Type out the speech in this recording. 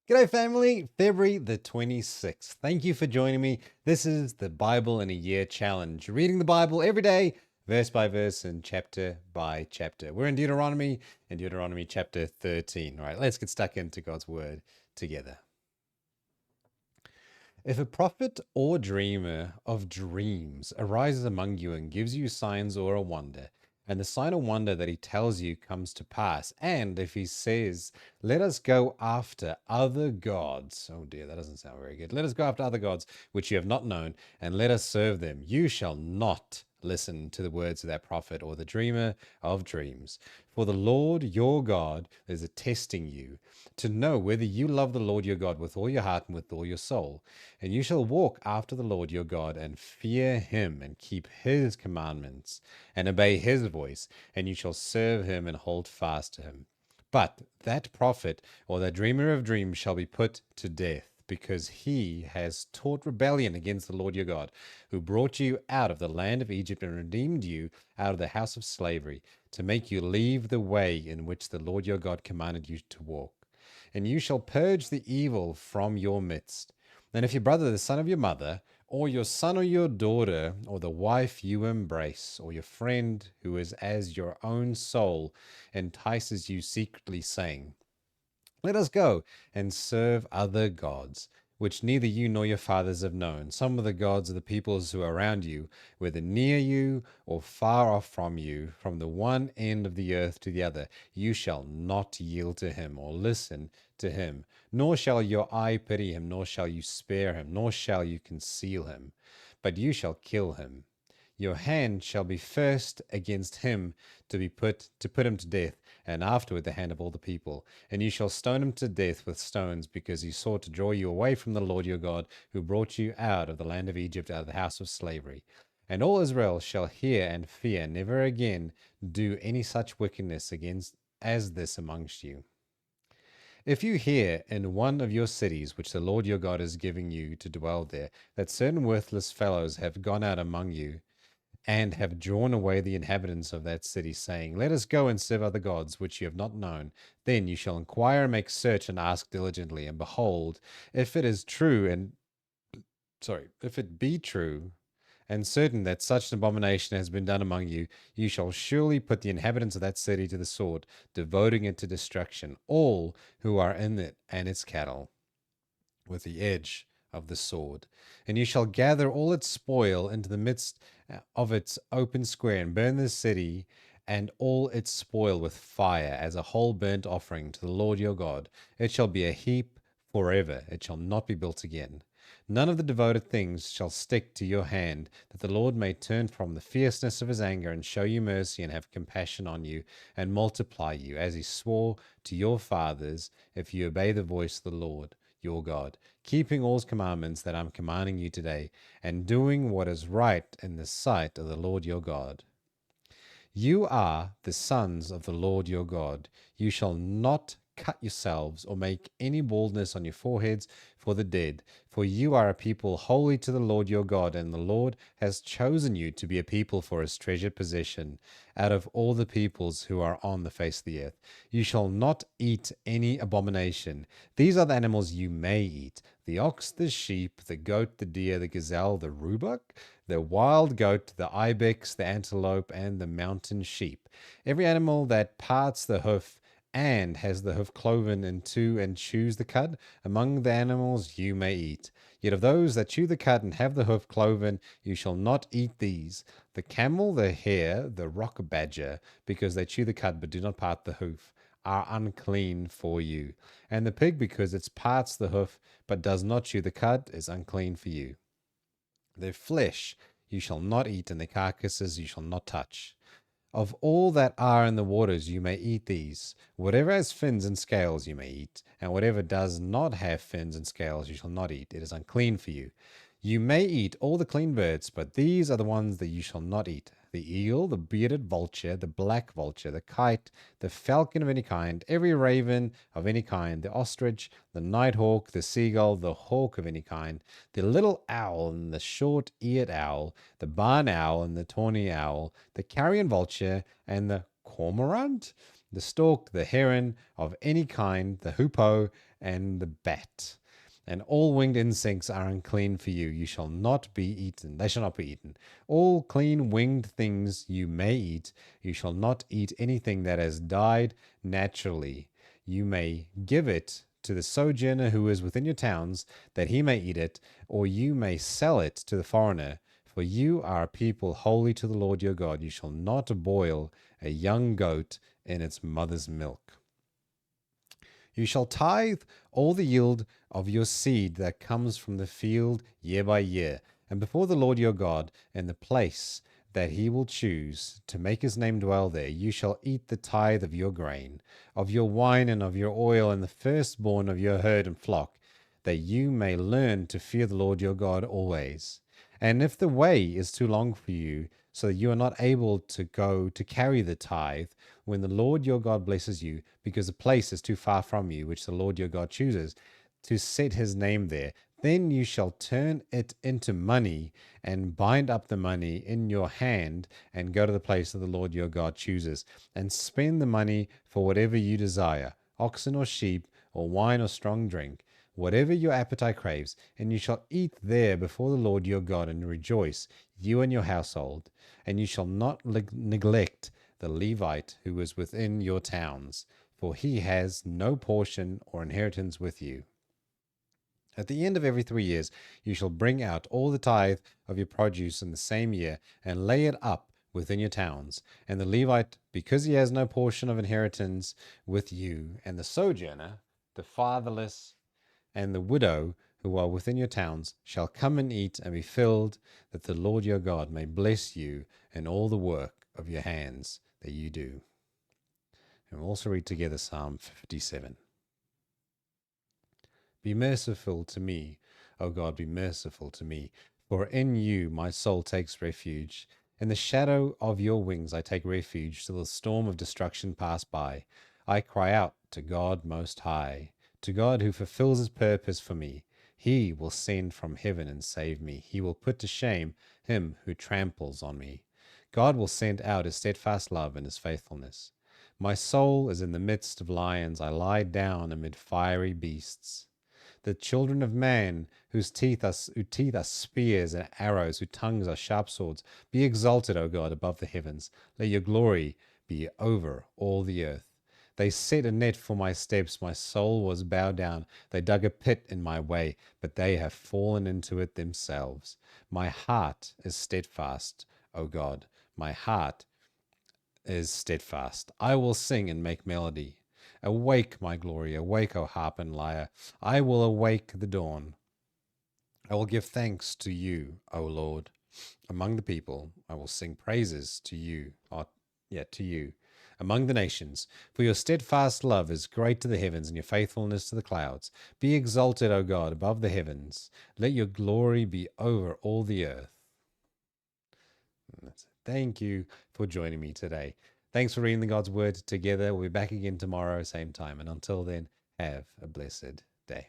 G'day, family. February the 26th. Thank you for joining me. This is the Bible in a Year Challenge, reading the Bible every day, verse by verse and chapter by chapter. We're in Deuteronomy chapter 13. All right, let's get stuck into God's Word together. If a prophet or dreamer of dreams arises among you and gives you signs or a wonder, and the sign or wonder that he tells you comes to pass, and if he says, let us go after other gods, oh dear, that doesn't sound very good. Let us go after other gods which you have not known, and let us serve them. You shall not listen to the words of that prophet or the dreamer of dreams. For the Lord your God is testing you to know whether you love the Lord your God with all your heart and with all your soul. And you shall walk after the Lord your God and fear him and keep his commandments and obey his voice, and you shall serve him and hold fast to him. But that prophet or that dreamer of dreams shall be put to death, because he has taught rebellion against the Lord your God, who brought you out of the land of Egypt and redeemed you out of the house of slavery, to make you leave the way in which the Lord your God commanded you to walk. And you shall purge the evil from your midst. And if your brother, the son of your mother, or your son or your daughter, or the wife you embrace, or your friend who is as your own soul, entices you secretly, saying, let us go and serve other gods, which neither you nor your fathers have known, some of the gods of the peoples who are around you, whether near you or far off from you, from the one end of the earth to the other. You shall not yield to him or listen to him, nor shall your eye pity him, nor shall you spare him, nor shall you conceal him, but you shall kill him. Your hand shall be first against him to put him to death, and afterward the hand of all the people. And you shall stone him to death with stones, because he sought to draw you away from the Lord your God, who brought you out of the land of Egypt, out of the house of slavery. And all Israel shall hear and fear, never again do any such wickedness against as this amongst you. If you hear in one of your cities, which the Lord your God is giving you to dwell there, that certain worthless fellows have gone out among you, and have drawn away the inhabitants of that city, saying, let us go and serve other gods which you have not known. Then you shall inquire and make search and ask diligently. And behold, if it be true and certain that such an abomination has been done among you, you shall surely put the inhabitants of that city to the sword, devoting it to destruction, all who are in it and its cattle, with the edge of the sword. And you shall gather all its spoil into the midst of its open square, and burn the city and all its spoil with fire, as a whole burnt offering to the Lord your God. It shall be a heap forever, it shall not be built again. None of the devoted things shall stick to your hand, that the Lord may turn from the fierceness of his anger, and show you mercy, and have compassion on you, and multiply you, as he swore to your fathers, if you obey the voice of the Lord your God, keeping all his commandments that I'm commanding you today, and doing what is right in the sight of the Lord your God. You are the sons of the Lord your God. You shall not cut yourselves or make any baldness on your foreheads for the dead, for you are a people holy to the Lord your God, and the Lord has chosen you to be a people for his treasured possession out of all the peoples who are on the face of the earth. You shall not eat any abomination. These are the animals you may eat: the ox, the sheep, the goat, the deer, the gazelle, the roebuck, the wild goat, the ibex, the antelope, and the mountain sheep. Every animal that parts the hoof and has the hoof cloven in two and chews the cud, among the animals you may eat. Yet of those that chew the cud and have the hoof cloven, you shall not eat these: the camel, the hare, the rock badger, because they chew the cud but do not part the hoof, are unclean for you. And the pig, because it parts the hoof but does not chew the cud, is unclean for you. Their flesh you shall not eat, and their carcasses you shall not touch. Of all that are in the waters you may eat these. Whatever has fins and scales you may eat, and whatever does not have fins and scales you shall not eat. It is unclean for you. You may eat all the clean birds, but these are the ones that you shall not eat: the eagle, the bearded vulture, the black vulture, the kite, the falcon of any kind, every raven of any kind, the ostrich, the nighthawk, the seagull, the hawk of any kind, the little owl and the short-eared owl, the barn owl and the tawny owl, the carrion vulture and the cormorant, the stork, the heron of any kind, the hoopoe, and the bat. And all winged insects are unclean for you. You shall not be eaten. They shall not be eaten. All clean winged things you may eat. You shall not eat anything that has died naturally. You may give it to the sojourner who is within your towns, that he may eat it, or you may sell it to the foreigner. For you are a people holy to the Lord your God. You shall not boil a young goat in its mother's milk. You shall tithe all the yield of your seed that comes from the field year by year, and before the Lord your God, in the place that he will choose to make his name dwell there, you shall eat the tithe of your grain, of your wine, and of your oil, and the firstborn of your herd and flock, that you may learn to fear the Lord your God always. And if the way is too long for you, so that you are not able to go to carry the tithe, when the Lord your God blesses you, because the place is too far from you, which the Lord your God chooses to set his name there, then you shall turn it into money and bind up the money in your hand and go to the place that the Lord your God chooses and spend the money for whatever you desire, oxen or sheep or wine or strong drink, whatever your appetite craves, and you shall eat there before the Lord your God and rejoice, you and your household. And you shall not neglect the Levite who is within your towns, for he has no portion or inheritance with you. At the end of every 3 years, you shall bring out all the tithe of your produce in the same year, and lay it up within your towns. And the Levite, because he has no portion of inheritance with you, and the sojourner, the fatherless, and the widow who are within your towns, shall come and eat and be filled, that the Lord your God may bless you in all the work of your hands that you do. And we'll also read together Psalm 57. Be merciful to me, O God, be merciful to me, for in you my soul takes refuge. In the shadow of your wings I take refuge till the storm of destruction pass by. I cry out to God Most High, to God who fulfills his purpose for me. He will send from heaven and save me. He will put to shame him who tramples on me. God will send out his steadfast love and his faithfulness. My soul is in the midst of lions. I lie down amid fiery beasts. The children of man, whose teeth are spears and arrows, whose tongues are sharp swords, be exalted, O God, above the heavens. Let your glory be over all the earth. They set a net for my steps. My soul was bowed down. They dug a pit in my way, but they have fallen into it themselves. My heart is steadfast, O God. My heart is steadfast. I will sing and make melody. Awake, my glory, awake, O harp and lyre. I will awake the dawn. I will give thanks to you, O Lord. Among the people, I will sing praises to you. To you. Among the nations, for your steadfast love is great to the heavens, and your faithfulness to the clouds. Be exalted, O God, above the heavens. Let your glory be over all the earth. Thank you for joining me today. Thanks for reading the God's Word together. We'll be back again tomorrow, same time. And until then, have a blessed day.